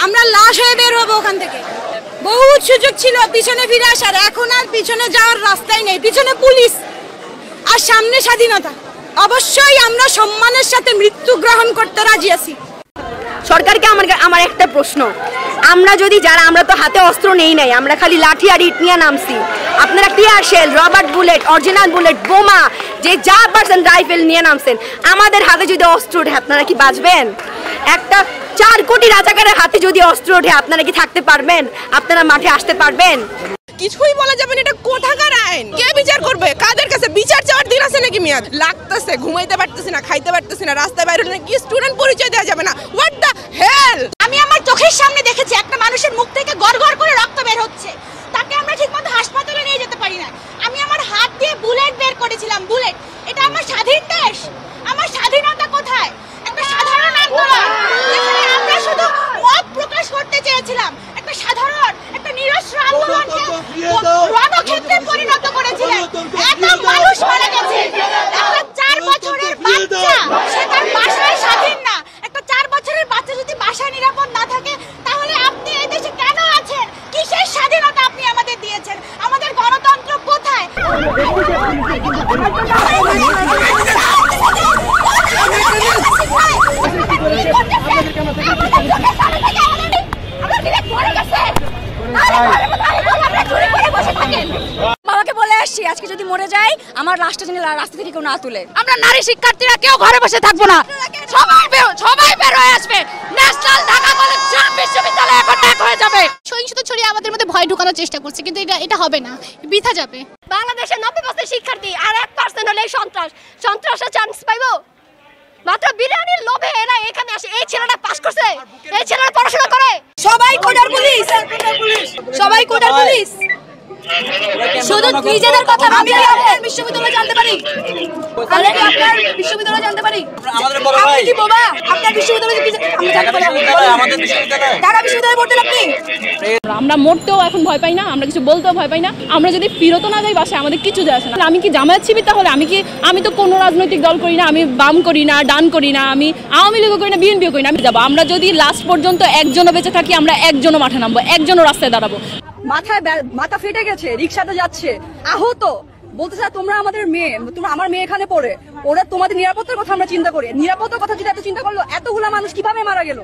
আমরা লাশ হয়ে বের হবো ওখান থেকে। বহুত সুযোগ ছিল পিছনে ফিরে আসার, এখন আর পিছনে যাওয়ার রাস্তাই নেই। পিছনে পুলিশ আর সামনে স্বাধীনতা। অবশ্যই আমরা সম্মানের সাথে মৃত্যু গ্রহণ করতে রাজি আছি। সরকারকে আমার একটা প্রশ্ন, আমরা যদি যারা, আমরা তো হাতে অস্ত্র নেই নাই, আমরা খালি লাঠি আর ইট নিয়ে নামছি, আপনারা tear shell, rubber bullet, original bullet, বোমা, যে যা পারছেন রাইফেল নিয়ে নামছেন, আমাদের হাতে যদি অস্ত্র ওঠে আপনারা কি বাঁচবেন? একটা 4 কোটি রাজাকারের হাতে যদি অস্ত্র ওঠে আপনারা কি থাকতে পারবেন? আপনারা মাঠে আসতে পারবেন? কিছুই বলা যাবে না। এটা কোথাকার আইন? কে বিচার করবে? কাদের কাছে বিচার চাওয়ার দিন আছে নাকি? মেয়াদ লাগতেছে, ঘুমাইতে পারতেছি না, খাইতে পারতেছি না, রাস্তায় বাইরে হলে কি স্টুডেন্ট পরিচয় দেওয়া যাবে না? What the hell! আমি আমার চোখের সামনে দেখেছি একটা মানুষের মুখ থেকে গড়গড় করে রক্ত বের হচ্ছে, তাকে আমরা ঠিকমতো হাসপাতালে নিয়ে যেতে পারি না। আমি আমার হাত দিয়ে বুলেট বের করেছিলাম। বুলেট, এটা আমার স্বাধীন দেশ। আমার স্বাধীনতা কোথায়? একটা সাধারণ আন্দোলন যেখানে আমরা শুধু মত প্রকাশ করতে চেয়েছিলাম, একটা সাধারণ, একটা নিরস্ত্র আন্দোলনকে রণক্ষেত্রে পরিণত করেছিলেন। এত মানুষ মারা গেছে। একটা 4 বছরের বাচ্চা, সে তার বাসায় স্বাধীন না। একটা 4 বছরের বাচ্চা যদি বাসায় নিরাপদ না থাকে, তাহলে আপনি এই দেশে কেন আছেন? কিসের স্বাধীনতা আপনি আমাদের দিয়েছেন? আমাদের গণতন্ত্র কোথায়? বাবাকে বলে আসছি আজকে যদি মরে যাই আমার লাশটা যেন রাস্তা থেকে কেউ না তুলে। আমরা নারী শিক্ষার্থীরা কেউ ঘরে বসে থাকবো না। সবাই বের হয়ে আসবে। ন্যাশনাল ঢাকা কলেজ বিশ্ববিদ্যালয় এখন এক হয়ে যাবে। সহিংসতা ছড়িয়ে আমাদের মধ্যে ভয় ঢোকানোর চেষ্টা করছে, কিন্তু এটা হবে না, বৃথা যাবে। বাংলাদেশের 90% শিক্ষার্থী আর 1% হলে সন্ত্রাসের চান্স পাইবো। মাত্র বিরিয়ানির লোভে এরা এখানে আসে। এই ছেলেটা পাস করছে, এই ছেলেটা পড়াশোনা করে। সবাই কোডার পুলিশ, সবাই কোডার পুলিশ। শুধু নিজেদের কথা ভাবি। আপনার বিশ্ববিদ্যালয় জানতে পারি, আপনার বিশ্ববিদ্যালয় জানতে পারি। আমাদের বড় ভাই কি বাবা, আপনার বিশ্ববিদ্যালয় আমাদের বিশ্ববিদ্যালয়, ঢাকা বিশ্ববিদ্যালয় পড়তেন আপনি? আমরা মরতেও এখন ভয় পাই না, আমরা কিছু বলতেও ভয় পাই না। আমরা যদি ফিরত না যাই বাসায় আমাদের কিছু যায় আসে না। আমি কি জামায়াত শিবির? তাহলে আমি তো কোনো রাজনৈতিক দল করি না, আমি বাম করি না, ডান করি না, আমি আওয়ামী লীগও করি না, বিএনপিও করি না। আমি যাবো, আমরা যদি লাস্ট পর্যন্ত একজনও বেঁচে থাকি, আমরা একজনও মাঠে নামবো, একজনও রাস্তায় দাঁড়াবো। মাথা ফেটে গেছে, রিক্সাতে যাচ্ছে, আহত, বলতেছে তোমরা আমাদের মেয়ে, তোমরা আমার মেয়ে এখানে পড়ে, ওরা তোমাদের নিরাপত্তার কথা আমরা চিন্তা করি। নিরাপত্তার কথা যদি এত চিন্তা করলো, এতগুলা মানুষ কিভাবে মারা গেল?